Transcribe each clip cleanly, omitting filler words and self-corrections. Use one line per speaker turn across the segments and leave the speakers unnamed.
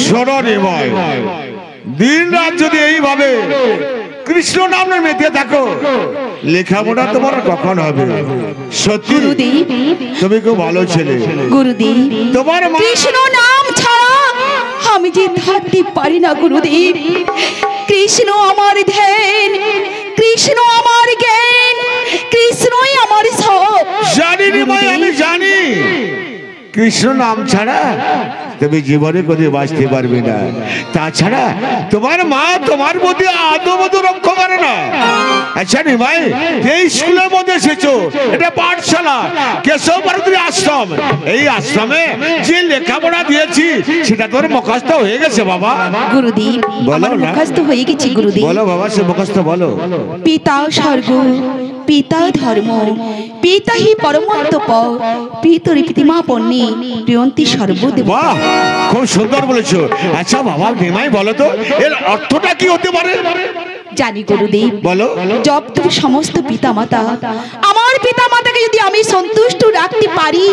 শোনো নিমাই, দিন রাত যদি এইভাবে কৃষ্ণ নামে মেতে থাকো, লেখাপড়া তোমার কখন হবে? সত্যি তুমি খুব ভালো ছেলে
গুরুদেব।
তোমার
কৃষ্ণ নাম ছাড়া আমি যে থাকতে পারি না গুরুদেব। কৃষ্ণ আমার ধ্যান, কৃষ্ণ আমার জ্ঞান, কৃষ্ণই আমার সব।
জানি নিমাই, আমি জানি কৃষ্ণ নাম ছাড়া তুমি জীবনে কোথাও বাঁচতে পারবে না। তাছাড়া তোমার মা তোমার প্রতি আদৌ রক্ষা করে না। আচ্ছা নিমাই, এই স্কুলের মধ্যে এসেছো, এটা পাঠশালা, কেশব ভারতী আশ্রম। এই আশ্রমে যে লেখাপড়া দিয়েছি সেটা তোর মুখস্থ হয়ে গেছে বাবা?
গুরুদেব, আমার মুখস্থ হয়ে গেছে গুরুদেব।
বলো বাবা, সে মুখস্থ বলো।
পিতা স্বর্গ, পিতা ধর্ম, পিতা হি পরমতপ, পিতরি প্রতিমা পণ্যে প্রিয়ন্তি সর্বদেব।
বাহ, খুব সুন্দর বলেছো। আচ্ছা বাবা নিমাই, বলো তো এর অর্থটা কি হতে পারে?
জানি গুরুদেব।
বলো।
জব তুমি সমস্ত পিতা মাতা, আমার পিতা মাতাকে যদি আমি সন্তুষ্ট রাখতে পারি,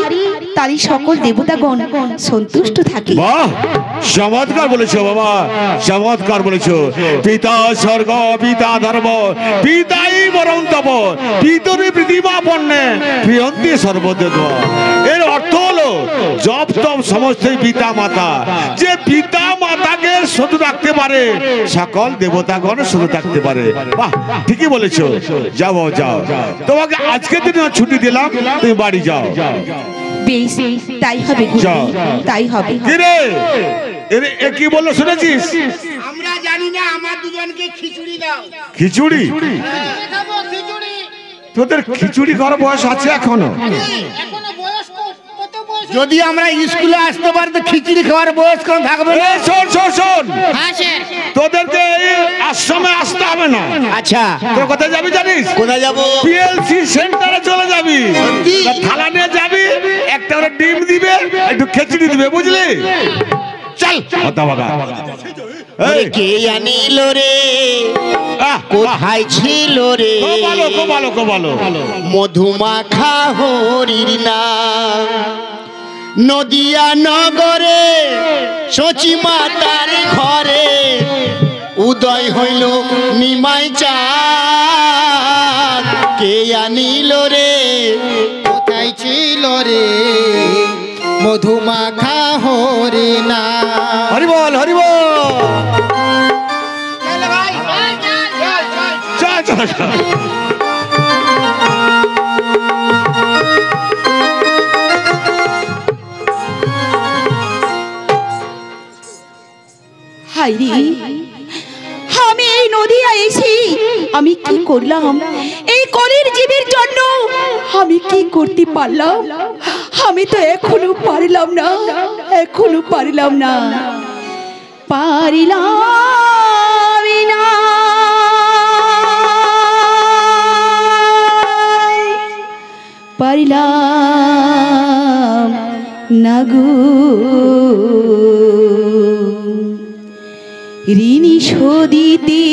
তারই সকল দেবতাগণ সন্তুষ্ট থাকে।
বাহ, চমৎকার বলেছো বাবা, চমৎকার বলেছো। পিতা স্বর্গ, পিতা ধর্ম, পিতাই বরং তপ, পিতরি প্রতিমা পণ্যে প্রিয়ন্তি সর্বদেব। এর অর্থ হলো জপ তপ সমস্তই পিতা মাতা। যে পিতা মাতাকে শুধু রাখতে পারে, সকল দেবতাগণ শুধু থাকতে পারে। বাহ, ঠিকই বলেছো। যাও যাও, তোমাকে আজকের দিনে ছুটি দিলাম, তুমি বাড়ি যাও।
বেশ, তাই হবে গুরুদেব, তাই হবে।
কিরে, এ কি বললো শুনেছিস?
আমরা জানি না, আমার দুজনকে খিচুড়ি দাও।
খিচুড়ি?
খাবো খিচুড়ি।
তোদের খিচুড়ি খাওয়ার বয়স আছে এখনো?
এখনো বয়স কত বয়স? যদি আমরা স্কুলে আসতে পারি তো খিচুড়ি খাওয়ার বয়স কোন থাকবে না।
শোন শোন শোন,
হ্যাঁ স্যার।
তোদেরকে এই আশ্রমে আসতে হবে না।
আচ্ছা,
তোর কোথায় যাবি জানিস?
কোথায় যাব?
পিএলসি সেন্টারে চলে যাবি। থালা নিয়ে যাবি, একটা করে ডিম দিবে, একটু খিচুড়ি দিবে, বুঝলি? চল কথা বাগা।
কে আনিল রে, কোথায় ছিল রে?
ভালো খুব ভালো খুব ভালো।
মধুমাখা হরির নাম, নদিয়া নগরে সচি মাতার ঘরে উদয় হইল নিমাই চাঁদ। কে আনিল রে, কোথায় ছিল রে? মধুমাখা হরি না।
হরি বল, হরি বল। চল চল চল।
হাইরে, আমি এই নদিয়া এসে আমি কি করলাম? এই কলির জীবের জন্য আমি কি করতে পারলাম? আমি তো এখনো পারলাম না, এখনো পারলাম না, পারলাম না। পারলাম না গো, ঋণী শোধিতে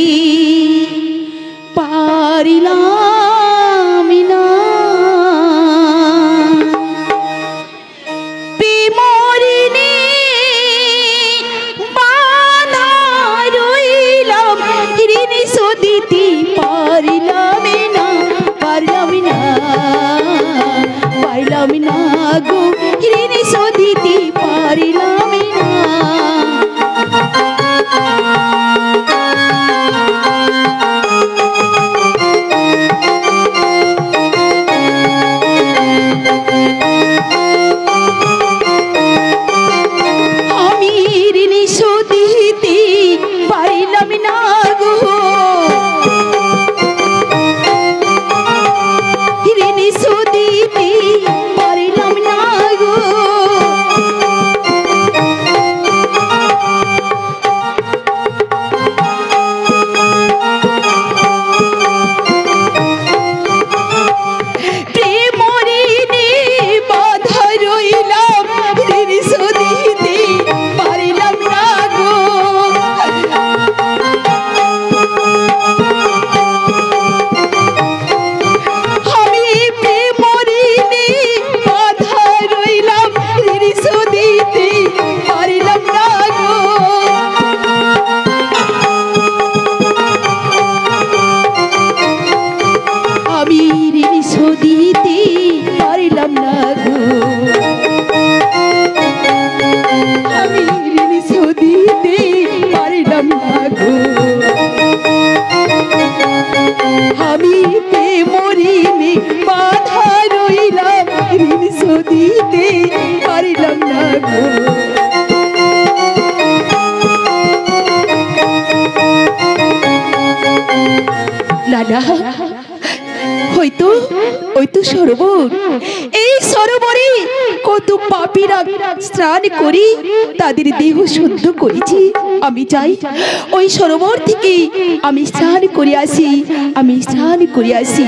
পারিলাম না। প্রেমঋণে বাঁধা রইলাম, ঋণী শোধিতে পারিলাম না, পারলাম না, পারলাম না গো, ঋণী শোধিতে পারিলাম না। দাদা, হয়তো ওই তো সরোবর, এই সরোবরে কত পাপীরা স্নান করি তাদের দেহ শুদ্ধ করেছি। আমি চাই ওই সরোবর থেকে আমি স্নান করে আসি, আমি স্নান করে আসি।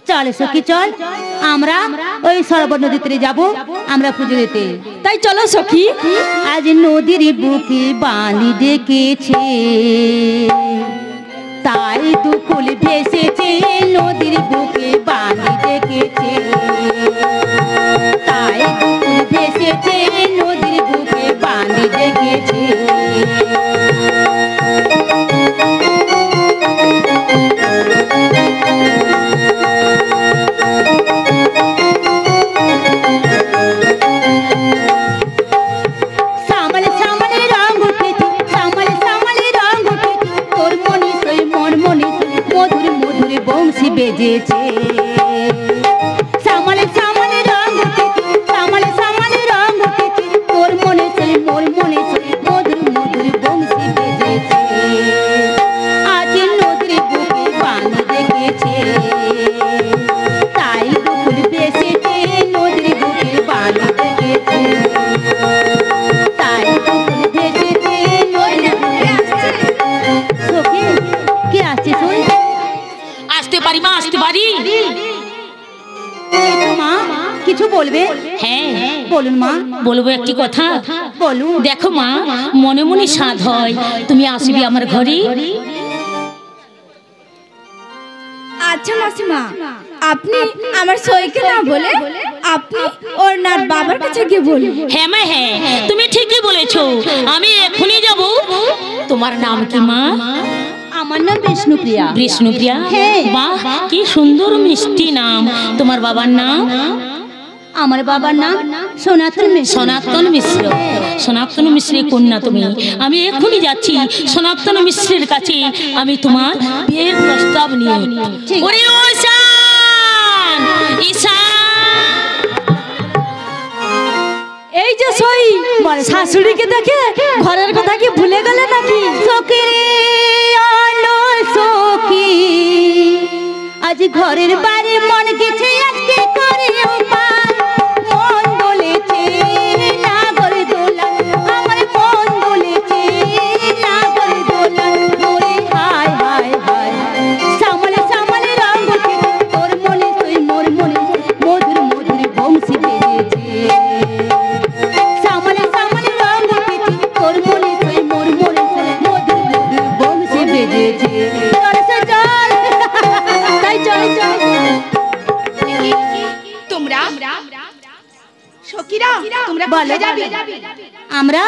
চল সখী চল, আমরা ওই সরোবর নদীতে যাব আমরা পুজো দিতে।
তাই চলো সখী।
আজ নদীর বুকে বালি ডেকেছে, তাই দুকুল ভেসেছে। নদীর বুকে বালি ডেকেছে, তাই দুকুল ভেসেছে। নদীর বুকে বালি ডেকেছে। বেজেছে সামালে সামালে রং উঠেছে, সামালে সামালে রং উঠেছে। তোর মনে সেই মোর মনে সেই মধুর মধুর বংশী বেজেছে। আজ নদীর বুকে পানি দেখেছে, তাই দুকুল বেসেছে। নদীর বুকে পানি দেখেছে, তাই দুকুল বেসেছে। নদীর বুকে সখী কে আসছে শুন?
আসতে পারি মা, আসতে পারি।
মা কিছু বলবে?
হ্যাঁ
বলুন মা।
বলবো একটি কথা।
বলুন।
দেখো মা, মনে মনে সাধ হয় তুমি আসবি আমার ঘরে।
আচ্ছা মাসিমা, আপনি আমার সইকে না বলে আপনি ওর নার বাবার কাছে গিয়ে বলুন।
হ্যাঁ মা, হ্যাঁ তুমি ঠিকই বলেছো, আমি এখনই যাব। তোমার নাম কি মা?
আমার নাম বিষ্ণুপ্রিয়া।
বিষ্ণুপ্রিয়া?
হ্যাঁ।
বাহ, কি সুন্দর মিষ্টি নাম। তোমার বাবার নাম?
আমার বাবার নাম সনাতন মিশ্র।
সনাতন মিশ্র। সনাতন মিশ্রের কন্যা তুমি। আমি এখনই যাচ্ছি সনাতন মিশ্রের কাছে, আমি তোমার বিয়ের প্রস্তাব নিয়ে। ওরে ঈশান, ঈশান।
এই যে সই, শাশুড়িকে দেখে ঘরের কথা কি ভুলে গেলে নাকি?
সখী আলো সখী, আজ ঘরের বাড়ি মন গেছে আজকে করে উপায়। মন বলেছে নাগর দোলা, আমার মন বলেছে নাগর দোলা। মোরে হায় হায় হায়, সামলে সামলে রঙ উঠে। তোর মনে তুই মোর মনে মধুর মধুর বংশী বেজেছে। সামলে সামলে রঙ উঠেছে, তোর মনে তুই মোর মনে মধুর মধুর বংশী বেজেছে। তাই চল চল।
তোমরা সখীরা, তোমরা
বলো।
কোথায় যাবে?
আমরা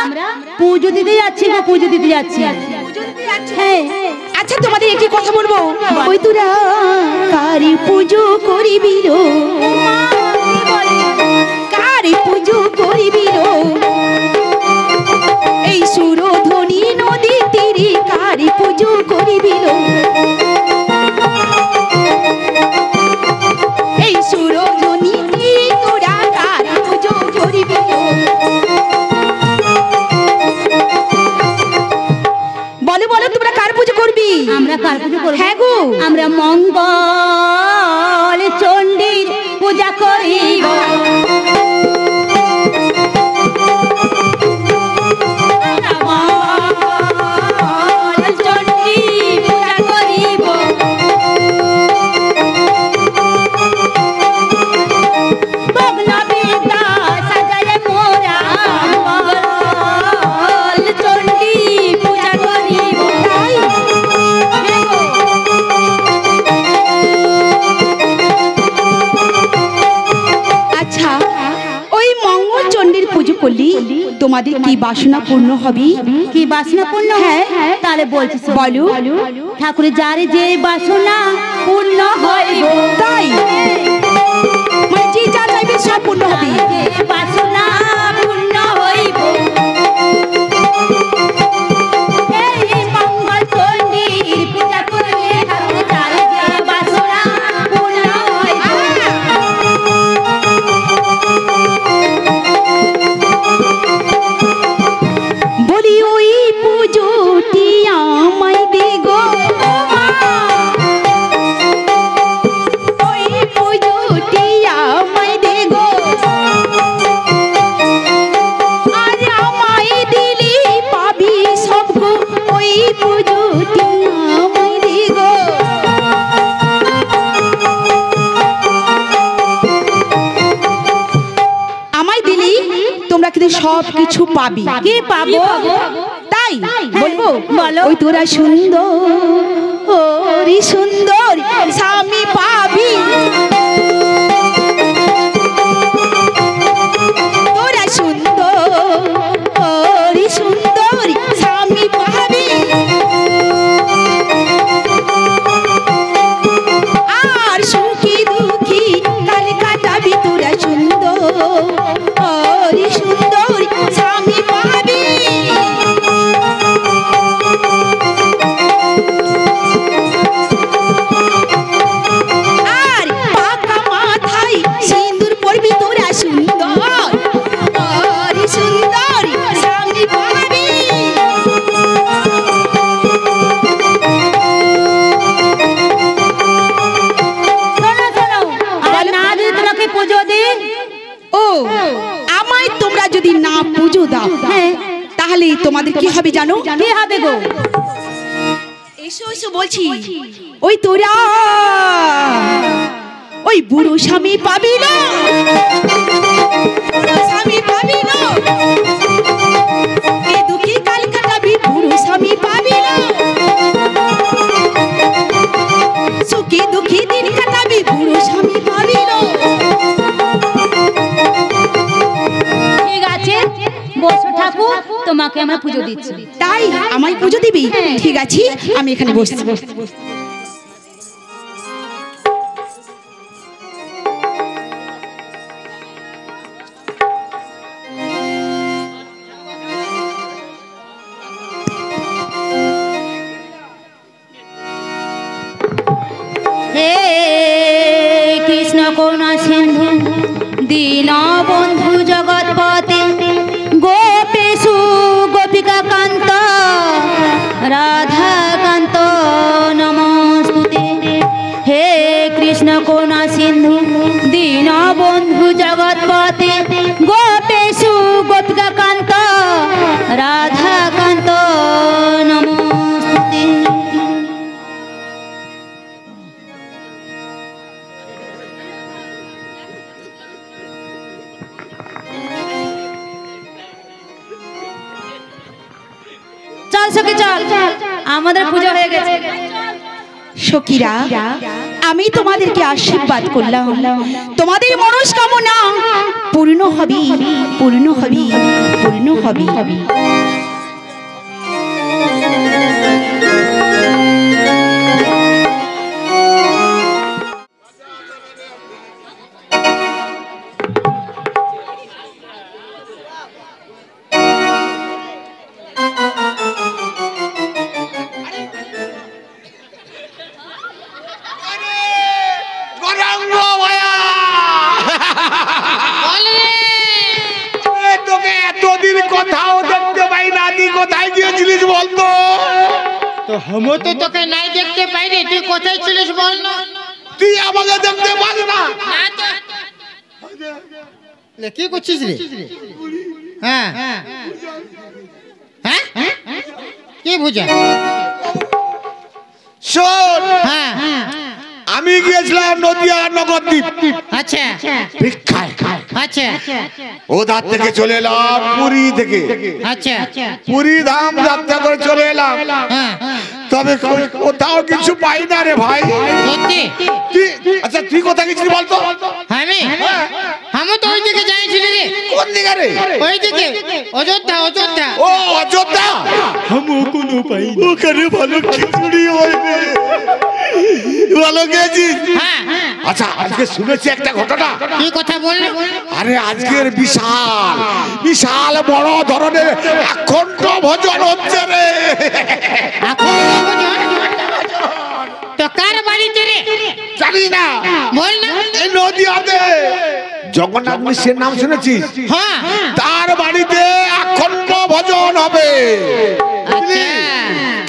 পুজো দিতে যাচ্ছি গো, পুজো দিতে যাচ্ছি। হ্যাঁ।
আচ্ছা তোমাদের একটি কথা বলবো। ওই তোরা কারি পুজো করিবি রো, কারি পুজো করিবি রো। এই সুরধ্বনি নদী তীরে কারি পুজো করিবি রো। এই সুরধ্বনি তীরে তোরা কারি পুজো করিবি রো। বলো বলো, তোমরা কার পুজো করবি?
আমরা কার পুজো করব?
হ্যাঁ গো,
আমরা মঙ্গল চণ্ডীর পূজা করিব। মঙ্গল চণ্ডী পূজা করিব। ভগ্নবিদ্যা সাজায় মোরা মঙ্গল চণ্ডী পূজা করিব।
আচ্ছা ওই মঙ্গল চণ্ডীর পুজো করলি তোমাদের কি বাসনা পূর্ণ হবে?
কি বাসনা পূর্ণ?
হ্যাঁ।
তাহলে বলছি শোন।
বলো।
ঠাকুরের যারে যে বাসনা পূর্ণ হয় গো।
তাই মানে যে যা চাইবে সব পূর্ণ হবে।
যে বাসনা পূর্ণ হইব। এই মঙ্গল চণ্ডীর পূজা করলে ঠাকুরের যারে যে বাসনা পূর্ণ হইব।
তুই সব কিছু পাবি।
কি পাবো?
তাই বলবো,
বলো।
ওই তোরা সুন্দর ওরি সুন্দর স্বামী পাবি, তোরা সুন্দর ওরি সুন্দর স্বামী পাবি, আর সুখী দুঃখী কাল কাটাবি, তোরা সুন্দর ওরি সুন্দর স্বামী পাবি। আর পাকা মাথায় সিঁদুর পরবি, তোরা সুন্দর ওরি সুন্দর স্বামী পাবি।
শোনো শোনো, আর না যদি তোমাকে পুজো দিই?
ও, আমায় তোমরা যদি না পুজো দাও তাহলে তোমাদের কি হবে জানো?
কি হবে গো?
এসো এসো বলছি, ওই তোরা ওই বুড়ো স্বামী পাবি না, বুড়ো স্বামী পাবি না, এ দুঃখী কাল কাটাবি, বুড়ো স্বামী পাবি না, সুখী দুঃখী দিন কাটাবি, বুড়ো স্বামী পাবি না।
ঠিক আছে, বসো ঠাকুর, তোমাকে আমরা পুজো দিচ্ছি।
তাই আমায় পুজো দিবি? ঠিক আছে, আমি এখানে বসছি।
হে কৃষ্ণ করুণা সিন্ধু দীনবন্ধু জগৎপতে, গোপেশু গোপিকা কান্ত রাধা কান্ত নমস্তুতে। হে কৃষ্ণ করুণা সিন্ধু দীনবন্ধু জগৎপতে, গোপেশু গোপিকা কান্ত রাধা কান্ত নমস্তুতে। চল সখী চল, আমাদের পূজা হয়ে গেছে।
সখীরা, আমি তোমাদেরকে আশীর্বাদ করলাম, তোমাদের মনস্কামনা পূর্ণ হবে, পূর্ণ হবে, পূর্ণ হবে।
গৌরাঙ্গ ভাইয়া, তোকে এতদিন কোথাও দেখতে পাই না, তুই কোথায় গিয়েছিলিস বলতো?
তো হামো তো তোকে নাই দেখতে পাইনি, তুই কোথায় ছিলিস বল না?
তুই আমাকে দেখতে পাস না?
লে, কি করছিস রে? হ্যাঁ হ্যাঁ, কি বুঝা?
শোন,
হ্যাঁ,
আমি গিয়েছিলাম নদিয়া নবদ্বীপ
আচ্ছা
ভিক্ষায়,
আচ্ছা
ওধার থেকে চলে এলাম পুরী থেকে,
আচ্ছা,
পুরী ধাম যাত্রা করে চলে এলাম,
হ্যাঁ,
তবে কোথাও কিছু পাই না রে ভাই।
সত্যি?
আচ্ছা তুই কোথায় গেছিলি বলতো?
আমি তো ওই দিকে যাইছিলি রে।
কোন দিকে রে?
ওই দিকে, অযোধ্যা, অযোধ্যা।
ও অযোধ্যা, আমি কোনো পাই ওখানে ভালো খিচুড়ি হয় রে, ভালো গেছিস?
হ্যাঁ,
আচ্ছা আজকে শুনেছি একটা ঘটনা।
কি কথা বললি?
আরে আজকের বিশাল বিশাল বড় ধরনের অখণ্ড ভজন হচ্ছে রে।
এখন ভোজন? তো কার বাড়িতে রে?
জানি না,
বল না।
এই নদিয়াতে জগন্নাথ মিশ্রের নাম শুনেছিস?
হ্যাঁ,
তার বাড়িতে অখণ্ড ভজন হবে।
আচ্ছা,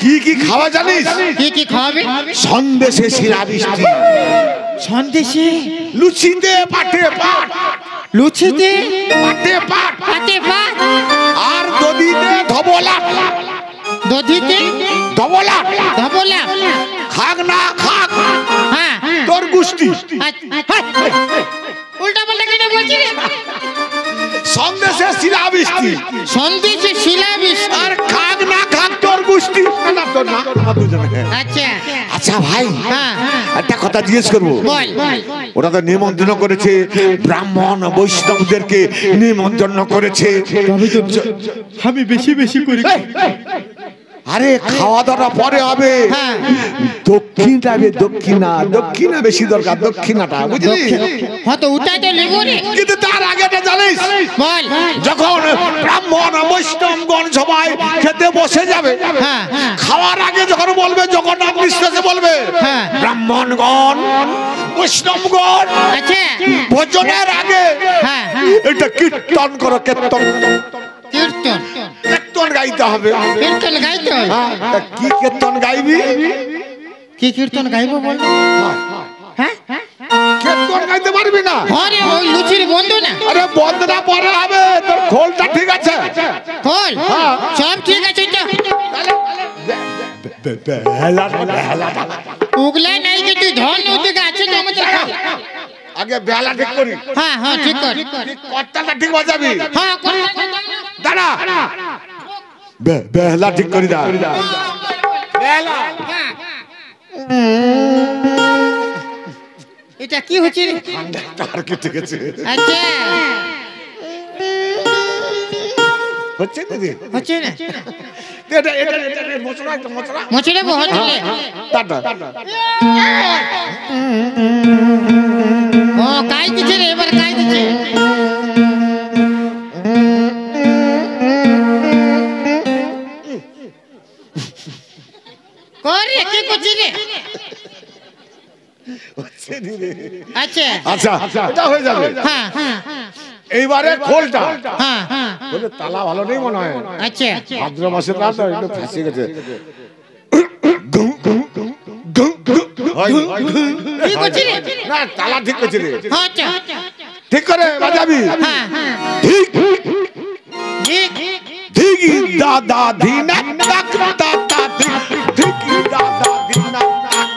কি কি খাওয়া জানিস?
কি কি খাওয়াবে?
সন্দেশে শিরা বৃষ্টি,
সন্দেশে,
লুচিতে পাটে পাট,
লুচিতে
পাটে পাট,
পাতে ভাত,
আর দধিতে ধবলা,
দধিতে
ধবলা,
ধবলা।
খাক না খাক
হ্যাঁ,
তোর গুষ্টি।
উল্টা পাল্টা কেন বলছিস?
সন্দেশে শিলা বৃষ্টি,
সন্দেশে শিলা বৃষ্টি।
আর খাক না খাক তোর গুষ্টি। না তোর না, আমার দুজনে।
আচ্ছা
আচ্ছা ভাই,
হ্যাঁ
একটা কথা জিজ্ঞেস করবো।
বল।
ওরা তো নিমন্ত্রণ করেছে, ব্রাহ্মণ বৈষ্ণবদেরকে নিমন্ত্রণ করেছে।
আমি বেশি বেশি করি।
আরে খাওয়া দাওয়া পরে হবে, দক্ষিণটা হবে। দক্ষিণা বেশি দরকার, দক্ষিণাটা বুঝলি?
হ্যাঁ তো ওটাই তো নেবো রে।
কিন্তু তার আগেটা জানিস,
বল।
যখন ব্রাহ্মণ বৈষ্ণবগণ সবাই খেতে বসে যাবে, খাওয়ার আগে যখন বলবে, জগন্নাথ নিঃশ্বাসে বলবে, ব্রাহ্মণগণ বৈষ্ণবগণ ভোজনের আগে এটা কীর্তন করো। কীর্তন
কীর্তন
কীর্তন গাইতে হবে।
কীর্তন গাইতে হবে।
কি কীর্তন গাইবি?
কি কীর্তন গাইবো বল? হ্যাঁ
কীর্তন গাইতে পারবি না?
আরে ওই লুচির বন্ধু না।
আরে বন্ধনা পরে হবে, তোর খোলটা ঠিক আছে?
খোল সব ঠিক আছে তো। উগলা নাই যে তুই ধন উঠে আছে তো আমাদের।
আগে বেলা ঠিক করি।
হ্যাঁ হ্যাঁ ঠিক কর।
কর্তাটা ঠিক বাজাবি।
হ্যাঁ
দাঁড়া, বেলা ঠিক করি। দা বেলা
এটা কি হচ্ছে রে?
তার কি ঠিক আছে?
আচ্ছা
হচ্ছে দিদি,
হচ্ছে না।
এটা এটা এটা মশলা একটা মশলা
মচড়ে বহুত লে।
টাটা।
ও কাই দিছে রে, এবার কাই দিছে। করে কি করছিস রে? আচ্ছা
আচ্ছা এটা হয়ে যাবে।
হ্যাঁ
এইবারে খোলটা,
হ্যাঁ
বলে তালা ভালো নেই মনে হয়।
আচ্ছা
ভাদ্র মাসের রাত একটু ফাঁসে গেছে।
কি করছিস রে?
না তালা ঠিক করছি রে।
আচ্ছা
ঠিক করে বাজাবি।
হ্যাঁ
ঠিক
ঠিক
ঠিক দাদা ধিনা তাক দাদা ঠিক ঠিক দাদা ধিনা তাক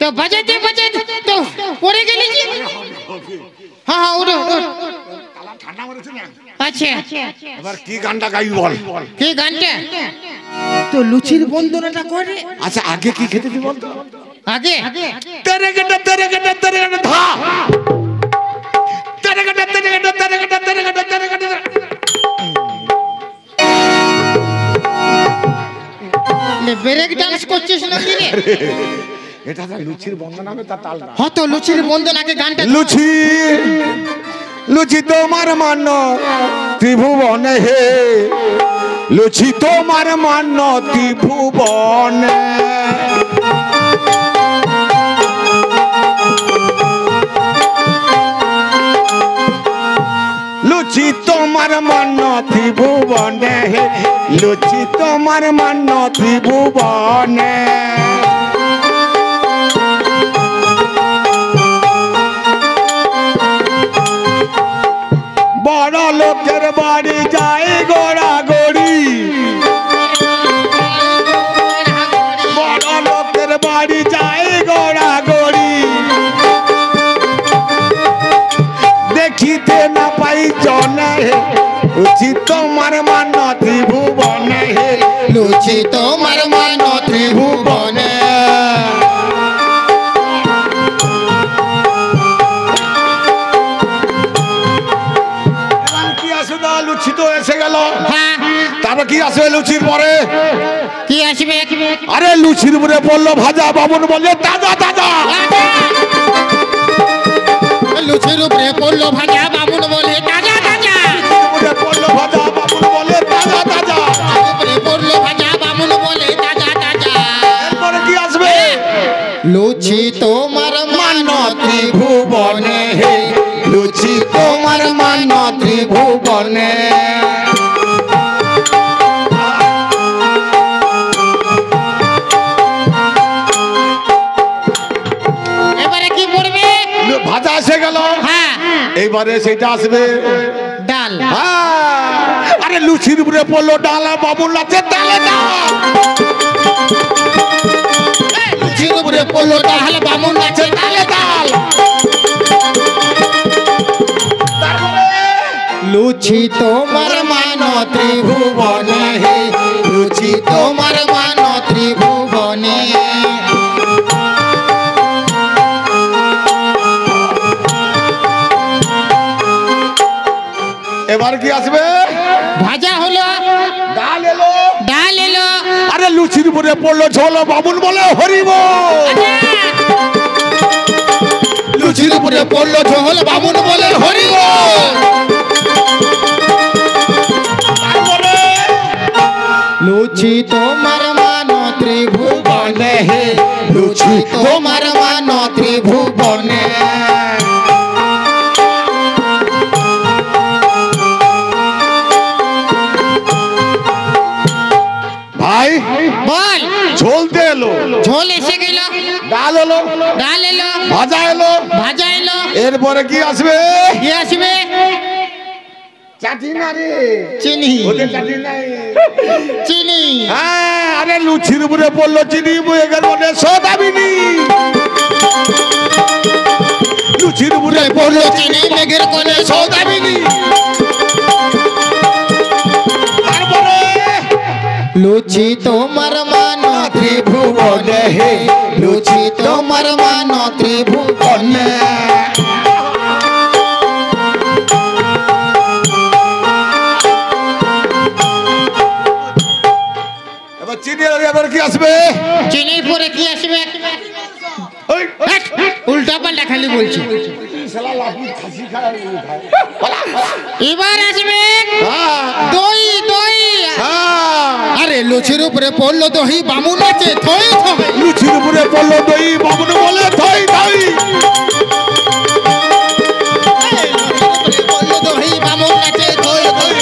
তো বাজাতে বাজাতে তো পড়ে গেলি যে। হ্যাঁ হ্যাঁ ওটা
ঠান্ডা মারছে না।
আচ্ছা
এবার কি গানটা গাইবি বল?
কি গানটা? তো লুচির বন্দনাটা করে।
আচ্ছা আগে কি খেতে দি বল তো?
আগে
তেরে গেটা ধা তেরে গেটা
ব্রেক ডান্স করছিস নাকি রে?
এটা তো লুচির বন্দনা হবে, তার তাল না।
হ্যাঁ তো লুচির বন্দনাকে গানটা।
লুচি লুচি তোমার মান ত্রিভুবনে হে, লুচি তোমার মান ত্রিভুবনে। লুচি তোমার মান ত্রিভুবনে হে, লুচি তোমার মান ত্রিভুবনে। বড় লোকের বাড়ি যায় গোড়া গড়ি, বড় লোকের বাড়ি যায় গোড়া গড়ি। দেখিতে না পাই জনে, লুচি তোমার মান ত্রিভুবনে হে, লুচি তোমার মান ত্রিভুবনে। লুচি তো এসে গেল, তারপর কি আসবে লুচির পরে?
কি আসবে?
আরে লুচির উপরে পড়লো ভাজা, বাবুন বলে তাজা তাজা।
লুচির উপরে পড়লো ভাজা, বাবুন বলে তাজা তাজা।
উপরে পড়লো ভাজা, বাবুন বলে তাজা তাজা।
উপরে পড়লো ভাজা, বাবুন বলে তাজা তাজা।
এরপরে কি আসবে?
লুচি তোমার মান ত্রিভুবনে। এবারে কি পড়বে?
ভাজা এসে গেল,
হ্যাঁ
এইবারে সেটা আসবে
ডাল।
হ্যাঁ, আরে লুচির উপরে পড়লো ডাল, বাবুর নাচে ডালে ডাল।
লুচির উপরে পড়লো ডাল, বামুন নাচে ডালে ডাল। লুচি তোমার মান ত্রিভুবনে, হে লুচি তোমার মান ত্রিভুবনে।
এবার কি আসবে?
ভাজা হলো,
ডাল এলো,
ডাল এলো।
আরে লুচির উপরে পড়লো ঝোল, বাবুল বলে হরিব।
লুচির উপরে পড়লো ঝোল, বামুন বলে হরিব। লুচি তোমার মান ত্রিভুবনে, হে লুচি তোমার মান ত্রিভুবনে।
ভাই
বল।
ঝোলতে এলো,
ঝোল এসে গেল,
ডাল এলো,
ডাল এলো,
ভাজা এলো,
ভাজা এলো।
এরপরে কি আসবে?
কি আসবে?
চাটনি না রে,
চিনি।
ওদের চাটনি নাই।
চিনি।
হ্যাঁ, আরে লুচির উপরে পড়লো চিনি, বয়ে গেল মানে সোদাবিনি। লুচির উপরে পড়লো চিনি,
মেঘের কোণে
সোদাবিনি। তারপরে
লুচি তোমার মান ত্রিভুবনে, হে লুচি তোমার মান ত্রিভুবনে।
এবার চিনি, এবার কি আসবে?
চিনি পরে কি আসবে?
ওই,
উল্টা পাল্টা খালি বলছি। এবার আসবে
হ্যাঁ,
দই, দই।
হ্যাঁ,
আরে লুচির উপরে পড়লো দহি, বামুন আছে থই থই।
লুচির উপরে পড়লো দই, বাবুন বলে থই থই।
লুচির উপরে পড়লো দহি, বামুন আছে থই থই।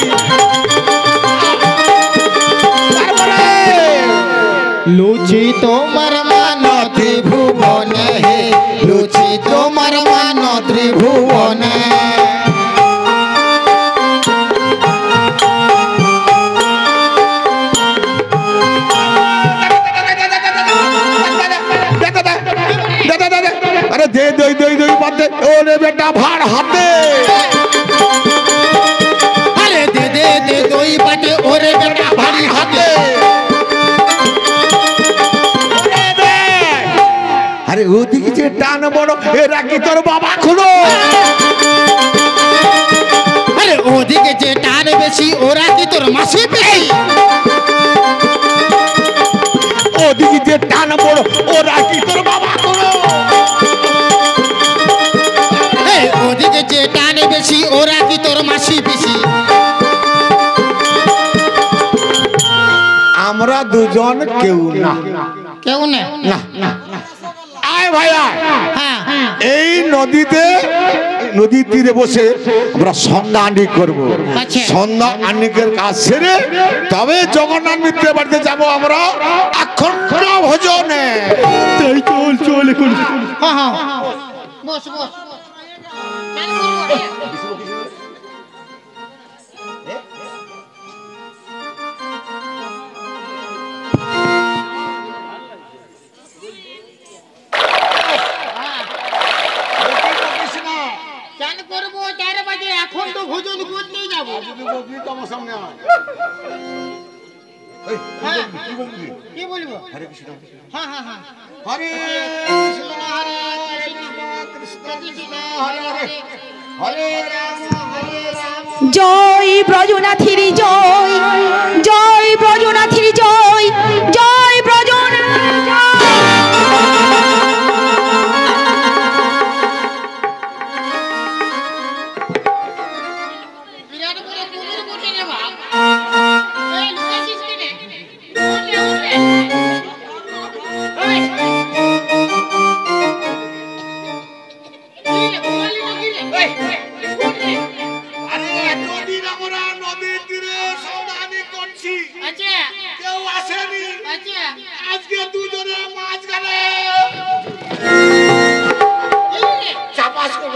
তারপরে
লুচি তোমার মান ত্রিভুবনে, হে লুচি তোমার মান ত্রিভুবনে।
আরে দে দই দই দই বাদে, ওরে বেটা ভাড় হাতে।
আরে দে দে দে দই পাটে, ওরে বেটা ভারী হাতে।
আরে ওদিকে যে টান বড়, এরা কি তোর বাবা খুলো?
আরে ওদিকে যে টান বেশি, ওরা কি তোর মাসি বেশি?
ওদিকে যে টান বড়, ওরা কি তোর বাবা খুলো?
ওদিকে যে টান বেশি, ওরা কি তোর মাসি বেশি?
আমরা দুজন কেউ না।
কেউ না।
না, আয় ভাইয়া,
হ্যাঁ
এই নদীতে, নদীর তীরে বসে আমরা সন্ধ্যা আন্নিক করবো।
আচ্ছা।
সন্ধ্যা আন্নিকের কাজ সেরে তবে জগন্নাথ মিত্রের বাড়িতে যাবো আমরা অখণ্ড ভোজনে। তাই চল চল এখন।
হ্যাঁ হ্যাঁ বস বস। চান করবো 4 বাজে, এখন তো ভোজন করতেই যাবো। হ্যাঁ, কি বলবো? হ্যাঁ হ্যাঁ হ্যাঁ।
হরে
কৃষ্ণ হরে কৃষ্ণ, কৃষ্ণ হরে হরে, হরে রাম হরে রাম।
জয় ব্রজনাথের জয়, জয় ব্রজনাথের জয়, জয় ব্রজনাথের জয়।
বিরাট বড় কুমির বটে রে বাপ। এই লুকাছিস কি রে? উঠলে উঠলে। ওই। কি রে, বললি তো কি রে? ওই, উঠলে।
আরে এতদিন আমরা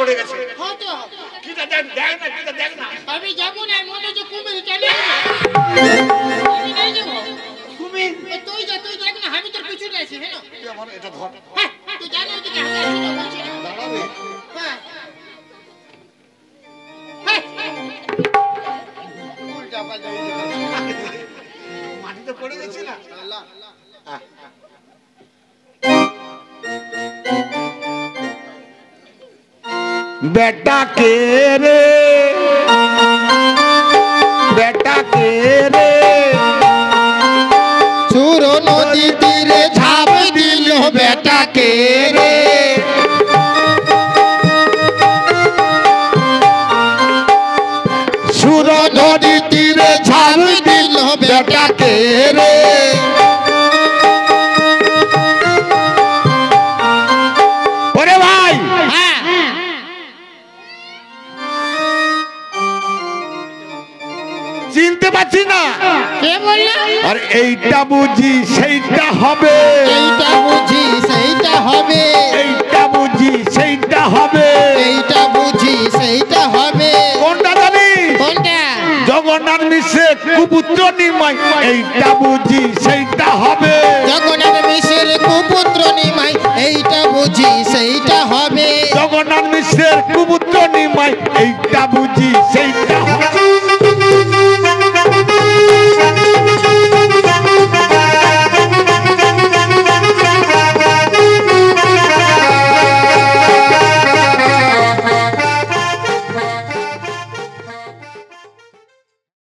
পড়ে গেছে।
হ্যাঁ তো
কিটা দেখ দেখ না, কিটা দেখ না।
আমি যাবো না, মনে হচ্ছে কুমির চলে আমি নাই যাবো।
কুমির
তুই যা, তুই দেখ না, আমি তোর পিছনে আছি। হ্যাঁ
তুই আমার এটা ধর।
হ্যাঁ, তুই জানি ওদিকে হাতে আসি না বলছি না।
দাঁড়া রে।
হ্যাঁ উল্টা পাল্টা
মাটিতে পড়ে গেছে না। बेटा के रे बेटा के रे
সুর নদী তীরে ঝাঁপ দিল
बेटा के रे सुर नदी तीरे झाप दिल बेटा के रे ओरे भाई চিনতে পারছি না
কে বললো?
আর এইটা বুঝি সেইটা হবে
এইটা বুঝি সেইটা হবে,
এইটা বুঝি সেইটা হবে
এইটা বুঝি সেইটা হবে।
কোনটা জানি
কোনটা?
জগন্নাথ মিশ্রে কুপুত্র নিমাই এইটা বুঝি সেইটা হবে
জগন্নাথ মিশ্রের কুপুত্র নিমাই এইটা বুঝি সেইটা হবে।
জগন্নাথ মিশ্রের কুপুত্র নিমাই এইটা বুঝি সেইটা হবে